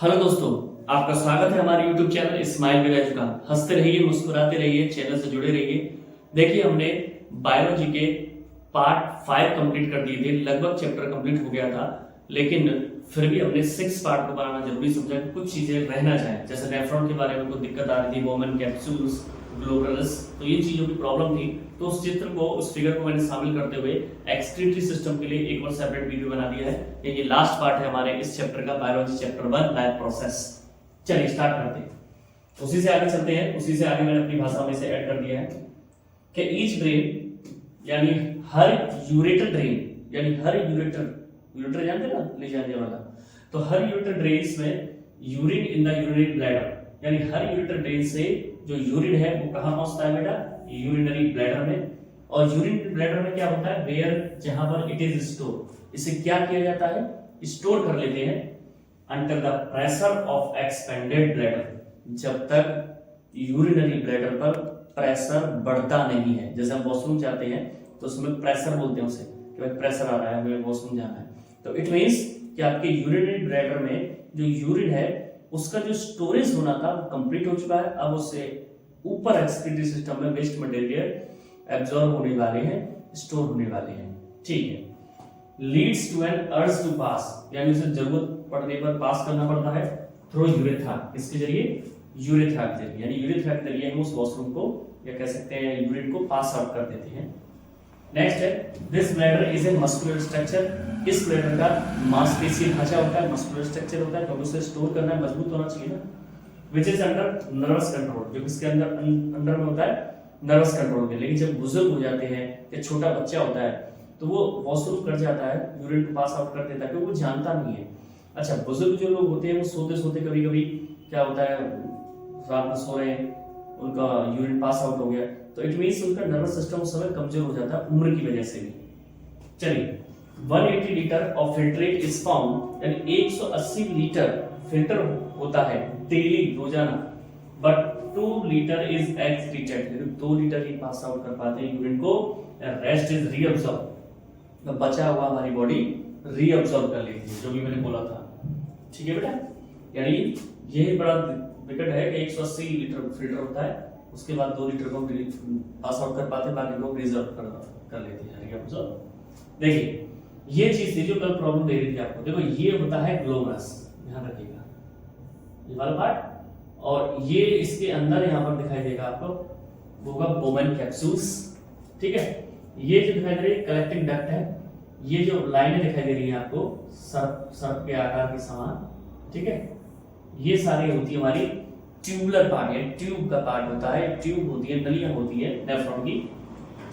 Hello दोस्तों, आपका स्वागत है हमारे YouTube चैनल स्माइल विद एजुका। हंसते रहिए, मुस्कुराते रहिए, चैनल से जुड़े रहिए। देखिए, हमने बायोलॉजी के पार्ट 5 कंप्लीट कर दिए थे। लगभग चैप्टर कंप्लीट हो गया था, लेकिन फिर भी हमने 6 पार्ट को बनाना जरूरी समझा कि कुछ चीजें रह ना जाए। जैसे नेफ्रॉन के बारे में कुछ दिक्कत आ रही थी, वोमन कैप्सूल्स, ग्लोबुलस, तो ये चीजों की प्रॉब्लम थी। तो उस चित्र को, उस फिगर को मैंने शामिल करते हुए एक्सक्रीटरी सिस्टम के लिए एक और सेपरेट वीडियो बना दिया है। ये लास्ट पार्ट है हमारे इस चैप्टर का, बायोलॉजी चैप्टर 1 लाइफ प्रोसेस। चलिए स्टार्ट करते हैं, उसी से आगे चलते हैं। उसी से आगे मैंने अपनी भाषा में से ऐड कर दिया है कि ईच ड्रेन यानी हर यूरेटर ड्रेन, यानी हर यूरेटर जानते हैं ना, ले जाने वाला, तो हर यूरेटर ड्रेन में urine in the urinary bladder, यानी हर यूरेटर ड्रेन से जो यूरिन है वो कहां पहुंचता है बेटा? यूरिनरी ब्लैडर में। और यूरिनरी ब्लैडर में क्या होता है? वेयर, जहां पर इट इज स्टोर। इसे क्या किया जाता है? स्टोर कर लेते हैं under the pressure of expanded bladder, जब तक यूरिनरी ब्लैडर पर प्रेशर बढ़ता नहीं है। जैसे हम वॉशरूम जाते हैं तो उसमें प्रेशर बोलते हैं उसे, कि भाई प्रेशर आ रहा है, हमें वॉशरूम जाना है। तो इट मींस कि आपके यूरिनरी ब्लैडर में जो यूरिन है उसका जो स्टोरेज होना था वो कंप्लीट हो चुका है। अब उससे ऊपर एक्सक्रीटरी सिस्टम में वेस्ट मटेरियल एब्जॉर्ब होने वाले हैं, स्टोर होने वाले हैं। ठीक है। Leads to an urge to pass, यानी उसे जरूरत पड़ने पर पास करना पड़ता है थ्रू यूरेथ्रा। किसके जरिए? यूरेथ्रा के जरिए। यानी यूरेथ्रा के जरिए हम उस वॉशरूम को, या कह सकते हैं यूरिन को, पास आउट कर देते हैं। नेक्स्ट है, this bladder is a muscular structure. इस ब्लैडर का मांसपेशीय ढांचा होता है, मस्कुलर स्ट्रक्चर होता है, क्योंकि उसे स्टोर करना है, मजबूत होना चाहिए ना। Which is under nervous control, जो किसके अंडर में होता है? नर्वस कंट्रोल के। लेकिन जब बुजुर्ग हो जाते हैं या छोटा बच्चा होता है तो वो वॉशरूम कर जाता है, यूरिन को पास आउट कर देता है, क्योंकि वो जानता नहीं है। अच्छा, बुजुर्ग जो लोग होते हैं वो सोते सोते कभी कभी क्या होता है, रात में सो रहे हैं, उनका यूरिन पास आउट हो गया, तो इट मींस उनका नर्वस सिस्टम उस समय कमजोर हो जाता है, उम्र की वजह से भी। चलिए, 180 litre of filtrate is found, यानी 180 लीटर फिल्टर होता है डेली, रोजाना। But 2 litre is excreted, 2 litre he pass out कर पाते हैं यूरिन को। रेस्ट इज रीअब्सॉर्ब, तो बचा हुआ हमारी बॉडी रीअब्सॉर्ब कर लेती है, जो भी मैंने बोला था। ठीक है बेटा, यानी यही बड़ा विकेट है कि 180 लीटर फिल्टर होता है, उसके बाद 2 लीटर को पास आउट कर पाते हैं, बाकी को रिजर्व कर लेते हैं, रीअब्सॉर्ब। देखिए, ये चीज थी जो कल प्रॉब्लम दे रही थी आपको। देखो, ये होता है ग्लोमरस, ध्यान रखिएगा ये वाला पार्ट, और ये इसके अंदर यहां पर दिखाई देगा आपको, वो होगा बोमेन कैप्सूल्स। ठीक है। ये जो दिखाई दे रही है कलेक्टिंग डक्ट है, ये जो लाइनें दिखाई दे रही है आपको सर्प के आकार के समान। ठीक है। ये सारी होती है हमारी ट्यूबुलर पार्ट, या ट्यूब का पार्ट होता है, ट्यूब होती है, नलियां होती है नेफ्रॉन की।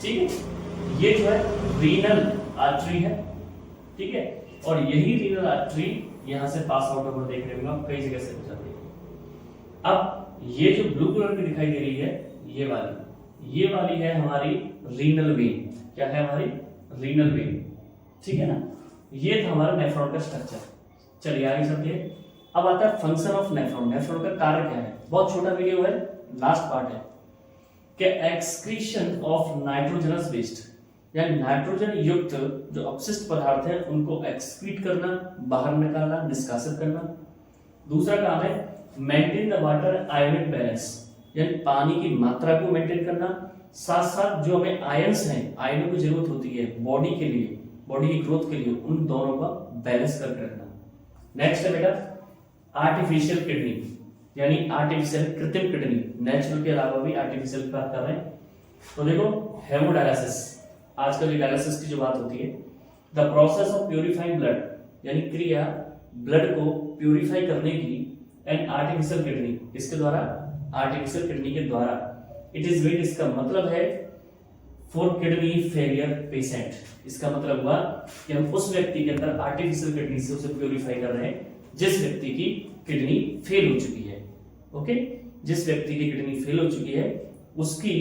ठीक है। ये जो है रीनल आर्टरी है। ठीक है। और यही रीनल आर्टरी यहां से पास आउट होकर देखने मिला, कई जगह से हो जाती है। अब ये जो ब्लू कलर की दिखाई दे रही है, ये वाली है हमारी रीनल वेन। क्या है? हमारी रीनल वेन। ठीक है ना। ये था हमारा नेफ्रॉन का स्ट्रक्चर। चलिए आगे चलते हैं। अब आता है फंक्शन ऑफ नेफ्रॉन। नेफ्रॉन का कार्य क्या है? बहुत छोटा वीडियो है, लास्ट पार्ट है कि एक्सक्रीशन ऑफ नाइट्रोजनस वेस्ट, यानी नाइट्रोजन युक्त जो अपशिष्ट पदार्थ है उनको एक्सक्रीट करना, बाहर निकालना, निष्कासित करना। दूसरा काम है maintain the water ionic balance, यानी पानी की मात्रा को मेंटेन करना, साथ साथ जो हमें आयंस हैं, आयनों की जरूरत होती है बॉडी के लिए, बॉडी की ग्रोथ के लिए, उन दोनों का बैलेंस करके रखना। नेक्स्ट है बेटा आर्टिफिशियल किडनी, यानी आर्टिफिशियल, कृत्रिम किडनी, नेचुरल के अलावा भी आर्टिफिशियल की बात कर रहे हैं। तो देखो, हेमोडायलिसिस, आजकल डायलिसिस की जो बात होती है, the process of purifying blood, यानी क्रिया ब्लड को प्यूरिफाई करने की, एंड आर्टिफिशियल किडनी, किसके द्वारा? आर्टिफिशियल किडनी के द्वारा। इट इज मीन, इसका मतलब है फॉर किडनी फेलियर पेशेंट। इसका मतलब हुआ कि हम उस व्यक्ति के अंदर आर्टिफिशियल किडनी से उसे प्यूरिफाई कर रहे हैं जिस व्यक्ति की किडनी फेल हो चुकी है। ओके, जिस व्यक्ति की किडनी फेल हो चुकी है, उसकी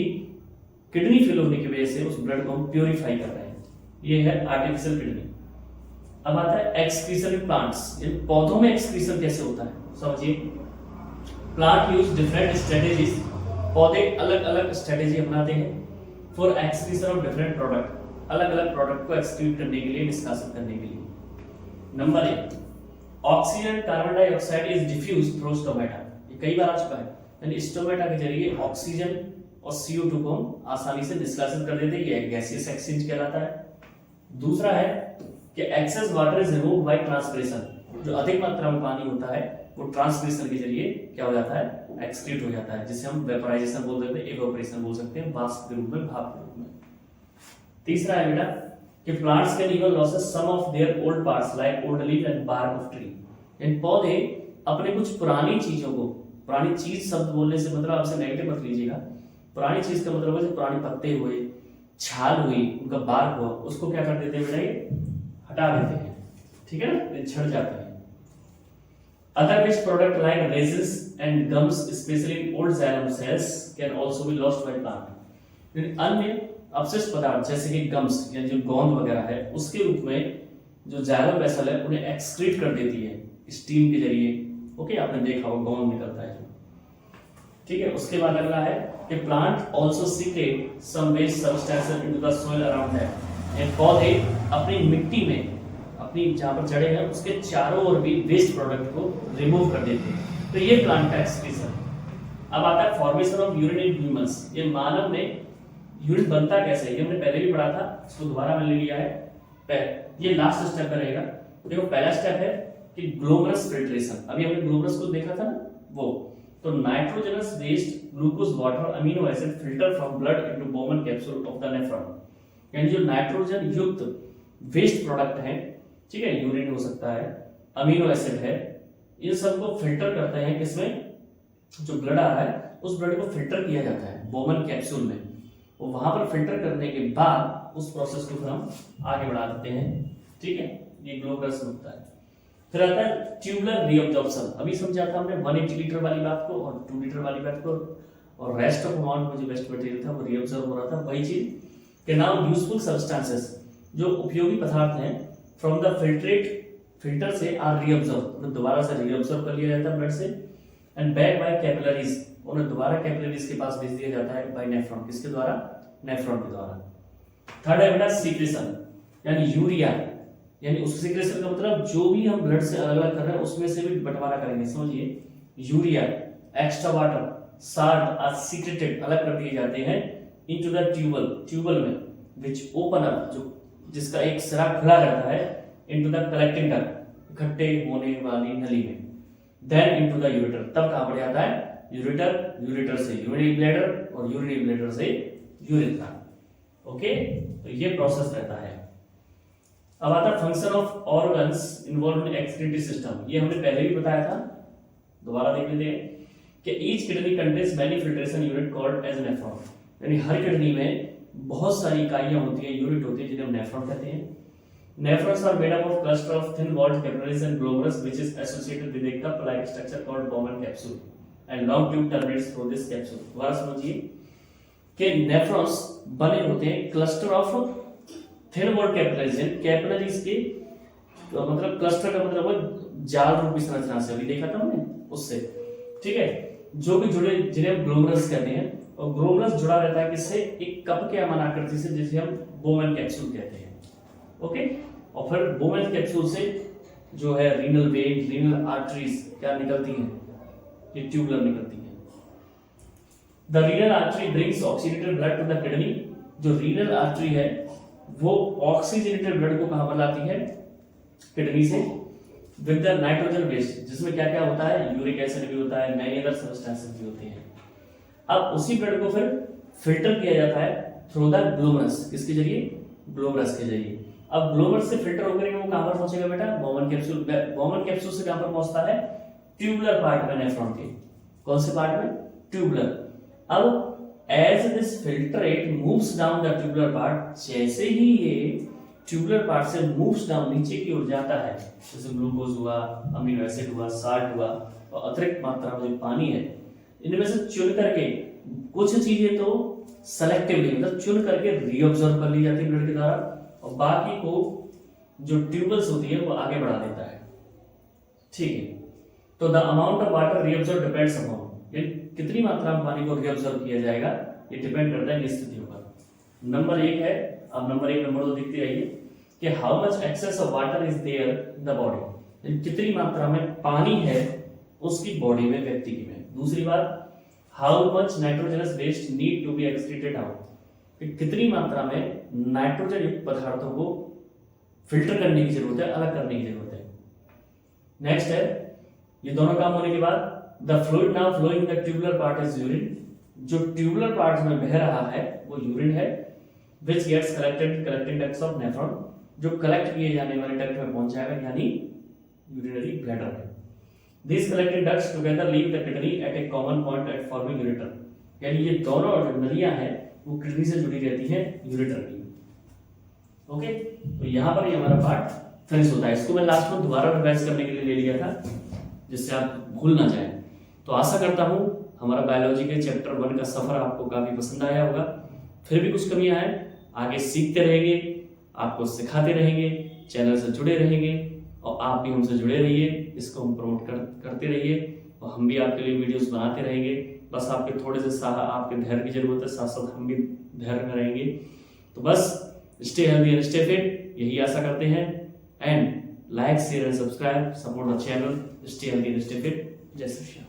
किडनी फेल होने की वजह से उस ब्लड को हम प्यूरिफाई कर रहे हैं। ये है आर्टिफिशियल किडनी। अब आता है एक्सक्रीशन इन प्लांट्स, इन पौधों में एक्सक्रीशन कैसे होता है समझिए। प्लांट यूज डिफरेंट स्ट्रेटेजीज, पौधे अलग अलग स्ट्रेटेजी अपनाते हैं for excretion of different product, अलग अलग प्रोडक्ट को एक्सक्रीट करने के लिए, निष्कासित करने के लिए। Number 1, oxygen carbon dioxide is diffuse through stomata, ये कई बार आ चुका है, यानी स्टोमेटा के जरिए ऑक्सीजन और CO2 को हम आसानी से निष्कासित कर देते हैं, ये गैसियस एक्सचेंज कहलाता है। दूसरा है कि excess water is removed by transpiration, जो अधिक मात्रा में पानी होता है वो ट्रांसपिरेशन के जरिए क्या हो जाता है, एक्सक्रीट हो जाता है, जिसे हम वेपोराइजेशन बोल सकते हैं, इवेपोरेशन बोल सकते हैं, वाष्प के रूप में, भाप के रूप में। तीसरा है बेटा कि plants can even loses some of their old parts like old leaf and bark of tree, इन पौधे अपने कुछ पुरानी चीजों को, पुरानी चीज शब्द बोलने से मतलब आपसे नेगेटिव मत लीजिएगा, पुरानी चीज का मतलब है पुराने पत्ते हुए, छाल हुई, उनका बार्क हुआ, उसको क्या कर देते हैं बेटा, ये हटा देते हैं, ठीक है ना, ये झड़ जाते हैं। Other waste product like resins and gums, especially in old xylem cells, can also be lost by plant. अन्य अपशिष्ट पदार्थ जैसे कि गम्स या जो गोंद वगैरह है, उसके रूप में जो जाइलम वेसल है उन्हें एक्सक्रीट कर देती है स्टीम के जरिए। ओके, आपने देखा होगा गोंद निकलता है, ठीक है। उसके बाद अगला है कि plant also secrete some waste substances into the soil around that, पौधे अपनी मिट्टी में, अपनी जहां पर जड़ें हैं उसके चारों ओर भी वेस्ट प्रोडक्ट को रिमूव कर देते हैं, तो ये प्लांट का एक्सक्रीशन। अब आता है formation of urine in humans, ये मानव में यूरिन बनता कैसे है, ये हमने पहले भी पढ़ा था, इसको दोबारा मैंने लिया है, ये लास्ट स्टेप में रहेगा। देखो पहला स्टेप है कि ग्लोमरस फिल्ट्रेशन, अभी हमने ग्लोमरस को देखा था ना, वो तो nitrogenous waste glucose water amino acid filter from blood into Bowman capsule of the nephron, यानी जो नाइट्रोजन युक्त वेस्ट प्रोडक्ट हैं, ठीक है, यूरिन हो सकता है, अमीनो एसिड है, इन सबको फिल्टर करते हैं किसमें, जो ब्लड आ रहा है उस ब्लड को फिल्टर किया जाता है बोमन कैप्सूल में, और वहां पर फिल्टर करने के बाद उस प्रोसेस को फिर हम आगे बढ़ा देते हैं, ठीक है, ये ग्लोमरस होता है। फिर आता है ट्यूबुलर रीअब्जॉर्प्शन, अभी समझा था हमने 180 लीटर वाली बात को और 2 लीटर वाली बात को, और रेस्ट ऑफ अमाउंट में जो वेस्ट मटेरियल था वो रीअब्जॉर्ब हो रहा था, वही चीज के नाम यूजफुल सब्सटेंसेस, जो उपयोगी पदार्थ हैं फ्रॉम द फिल्टर से आर रीअब्जॉर्ब, उन्हें दोबारा से रीअब्जॉर्ब कर लिया जाता है ब्लड से, एंड बैक बाय कैपिलरीज, उन्हें दोबारा कैपिलरीज के पास भेज दिया जाता है बाय नेफ्रॉन, किसके द्वारा, नेफ्रॉन के द्वारा। थर्ड है बेटा सीक्रेशन, यानी यूरिया, यानी उस सीक्रेशन का मतलब जो भी हम ब्लड से अलग अलग कर रहे हैं उसमें से भी बंटवारा करेंगे, समझिए, urea, extra water, salt are secreted, अलग कर दिए जाते हैं इनटू द ट्यूबल में, विच ओपन अप, जो जिसका एक सिरा खुला रहता है, इनटू द कलेक्टिंग डक्ट, इकट्ठे होने वाली नली में, देन इनटू द यूरेटर, तब कहां बढ़ जाता है, यूरेटर से यूरिनरी ब्लैडर, और यूरिनरी ब्लैडर से यूरेथ्रा। ओके, तो ये प्रोसेस रहता है। अब आता है function of organs involve in excretory system, ये हमने पहले भी बताया था, दोबारा देख लेते हैं कि each kidney contains many filtration unit called as nephron, यानी हर किडनी में बहुत सारी इकाइयां होती हैं, यूनिट होती है, जिन्हें हम नेफ्रॉन कहते हैं। Nephrons are made up of cluster of thin-walled capillaries and glomerulus, which is associated with a cup-like structure called Bowman capsule, and long tube terminates through this capsule. दोबारा समझिए कि नेफ्रॉन्स बने होते हैं cluster of thin-walled capillaries, capillaries के मतलब cluster का मतलब वो जाल रूपी संरचना से, अभी देखा था हमने उससे, ठीक है, जो भी जुड़े, जिन्हें हम ग्लोमरस कहते हैं, और ग्लोमरस जुड़ा रहता है किससे, एक कप के समान आकृति से, जिसे हम बोमन कैप्सूल कहते हैं। ओके, और फिर बोमन कैप्सूल से जो है रीनल वेन, रीनल आर्टरीज क्या निकलती हैं, ये ट्यूबुलर निकलती हैं। The renal artery brings oxygenated blood to the kidney, जो रीनल आर्टरी है वो ऑक्सीजनेटेड ब्लड को कहां पर लाती है, किडनी से, विद द नाइट्रोजन वेस्ट, जिसमें क्या क्या होता है, यूरिक एसिड भी होता है, मैनी अदर सब्सटेंसेस भी होते हैं। अब उसी ब्लड को फिर फिल्टर किया जाता है थ्रू द ग्लोमरस, किसके जरिए, ग्लोमरस के जरिए। अब ग्लोमरस से फिल्टर होकर वो कहां पर पहुंचेगा बेटा, बोमन कैप्सूल, बोमन कैप्सूल से कहां पर पहुंचता है, ट्यूबुलर पार्ट में नेफ्रॉन के, कौन से पार्ट में, ट्यूबुलर। अब as this filtrate moves down the tubular part, जैसे ही ये ट्यूबुलर पार्ट से मूव्स डाउन नीचे की ओर जाता है, जैसे ग्लूकोज हुआ, अमीनो एसिड हुआ, साल्ट हुआ, और अतिरिक्त मात्रा में जो पानी है, इनमें से चुन करके कुछ चीजें तो सेलेक्टिवली मतलब चुन करके रीअब्सॉर्ब कर ली जाती है ब्लड के द्वारा, और बाकी को जो ट्यूबल्स होती है वो आगे बढ़ा देता है, ठीक है। तो the amount of water reabsorb depends upon, ये कितनी मात्रा में पानी को रीअब्सॉर्ब किया जाएगा, ये डिपेंड करता है इन स्थितियों पर। नंबर 1 है, अब नंबर 1 नंबर 2 देखते रहिए कि how much excess of water is there in the body, कितनी मात्रा में पानी है उसकी बॉडी में, व्यक्ति की में। दूसरी बात, how much nitrogenous waste need to be excreted out, कितनी मात्रा में नाइट्रोजन युक्त पदार्थों को फिल्टर करने की जरूरत है, अलग करने की जरूरत है। नेक्स्ट है, ये दोनों काम होने के बाद the fluid now flowing the tubular part is urine, जो ट्यूबुलर पार्ट में बह रहा है वो यूरिन है। Which gets collected collecting ducts of nephron, जो कलेक्ट किए जाने वाले डक्ट में पहुंच जाएगा, यानी यूरिनरी ब्लैडर है। These collecting ducts together leave the kidney at a common point at forming ureter, यानी ये दोनों जो नलियां हैं वो किडनी से जुड़ी रहती हैं यूरेटर की। ओके, तो यहाँ पर ये हमारा पार्ट फिनिश होता है। इसको मैं लास्ट में दोबारा रिवाइज करने के लिए ले लिया था जिससे आप भूल ना जाए। तो आशा करता हूँ हमारा बायोलॉजी के चैप्टर 1 का सफर आपको काफी पसंद आया होगा। फिर भी कुछ कमियां हैं, आगे सीखते रहेंगे, आपको सिखाते रहेंगे, चैनल से जुड़े रहेंगे और आप भी हमसे जुड़े रहिए, इसको हम प्रमोट करते रहिए और हम भी आपके लिए वीडियोस बनाते रहेंगे। बस आपके थोड़े से आपके धैर्य की जरूरत है, साथ साथ हम भी धैर्य में रहेंगे। तो बस stay healthy and stay fit, यही आशा करते हैं। And like share and subscribe, support the channel, stay healthy and stay fit. जय श्री राम।